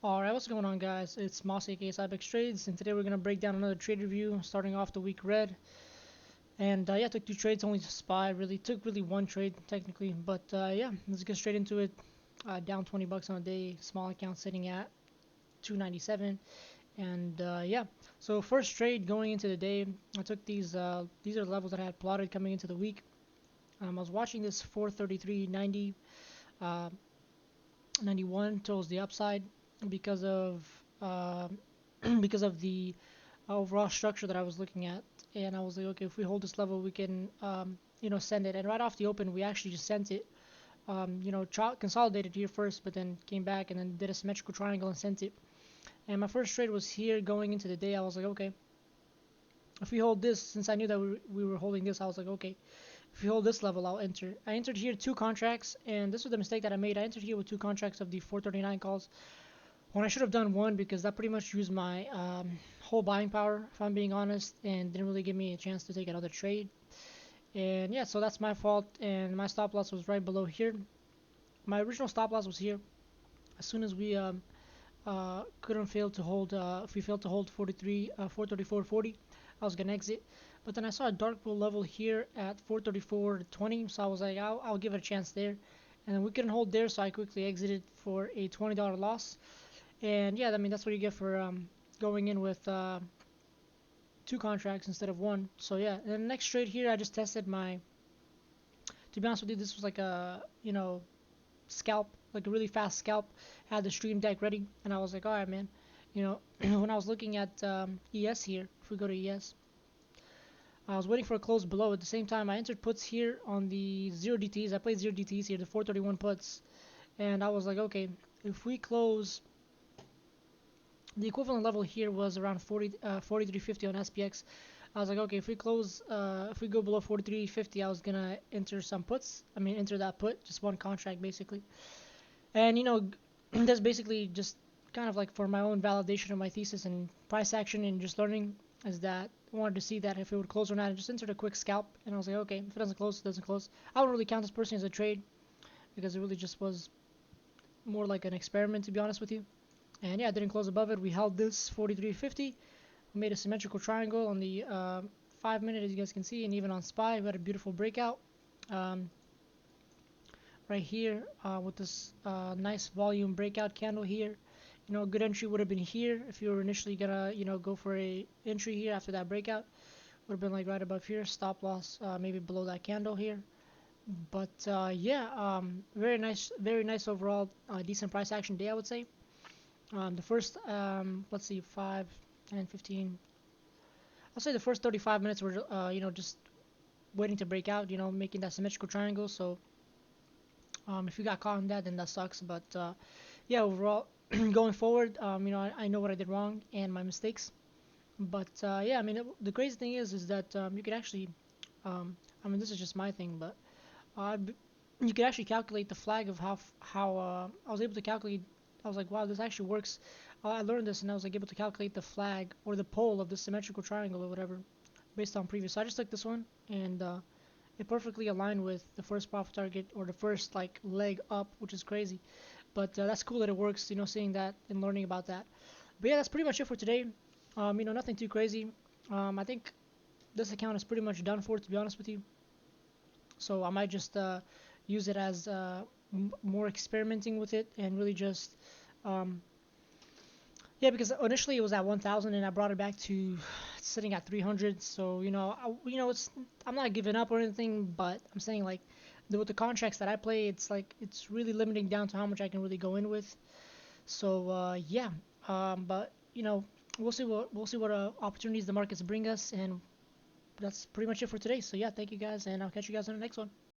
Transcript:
Alright, what's going on, guys? It's Moss aka Cybex Trades, and today we're gonna break down another trade review, starting off the week red. And yeah, took two trades, only SPY. Really took one trade technically, but yeah, let's get straight into it. Down 20 bucks on a day, small account sitting at 297, and yeah. So first trade going into the day, I took these. These are the levels that I had plotted coming into the week. I was watching this 433.90, uh, 91 towards the upside because of uh, because of the overall structure that I was looking at, and I was like, okay, if we hold this level, we can, send it. And right off the open, we actually just sent it. Consolidated here first, but then came back and then did a symmetrical triangle and sent it. And my first trade was here going into the day. I was like, okay, if we hold this, since I knew that we were holding this, I was like, okay, if we hold this level, I'll enter. I entered here two contracts, and this was the mistake that I made. I entered here with two contracts of the 439 calls when I should have done one, because that pretty much used my whole buying power, if I'm being honest, and didn't really give me a chance to take another trade. And yeah, so that's my fault, and my stop loss was right below here. My original stop loss was here. As soon as we couldn't fail to hold, if we failed to hold 434.40, I was gonna exit. But then I saw a dark pool level here at 434.20, so I was like, I'll give it a chance there. And then we couldn't hold there, so I quickly exited for a $20 loss. And yeah, I mean, that's what you get for going in with two contracts instead of one. So yeah, and the next trade here, I just tested my. To be honest with you, this was like a scalp, like a really fast scalp. I had the stream deck ready, and I was like, all right, man. When I was looking at ES here, if we go to ES, I was waiting for a close below. At the same time, I entered puts here on the 0 DTs. I played 0 DTs here, the 431 puts, and I was like, okay, if we close, the equivalent level here was around 43.50 on SPX. I was like, okay, if we go below 43.50, I was gonna enter some puts. I mean, enter that put, just one contract basically. And that's basically just kind of like for my own validation of my thesis and price action and just learning, is that I wanted to see that if it would close or not. I just entered a quick scalp, and I was like, okay, if it doesn't close, it doesn't close. I don't really count this personally as a trade, because it really just was more like an experiment, to be honest with you. And yeah, it didn't close above it. We held this 43.50. We made a symmetrical triangle on the 5 minute, as you guys can see, and even on SPY, we had a beautiful breakout um, right here with this nice volume breakout candle here. A good entry would have been here if you were initially gonna, go for a entry here after that breakout. Would have been like right above here. Stop loss maybe below that candle here. But yeah, very nice overall, decent price action day, I would say. The first, let's see, 5, 10, 15. I'll say the first 35 minutes were, just waiting to break out, making that symmetrical triangle. So if you got caught in that, then that sucks. But yeah, overall, going forward, I know what I did wrong and my mistakes. But yeah, I mean, the crazy thing is that you could actually, I mean, this is just my thing, but uh, you could actually calculate the flag of how I was able to calculate. I was like, wow, this actually works. I learned this, and I was like able to calculate the flag or the pole of the symmetrical triangle or whatever based on previous. So I just took this one, and it perfectly aligned with the first profit target or the first like leg up, which is crazy. But that's cool that it works. Seeing that and learning about that. But yeah, that's pretty much it for today. Nothing too crazy. I think this account is pretty much done for, to be honest with you. So I might just use it as more experimenting with it and really just um, yeah, because initially it was at 1,000 and I brought it back to sitting at 300. So it's, I'm not giving up or anything, but I'm saying like with the contracts that I play, it's like it's really limiting down to how much I can really go in with. So yeah, but we'll see what opportunities the markets bring us, and that's pretty much it for today. So yeah, thank you guys, and I'll catch you guys on the next one.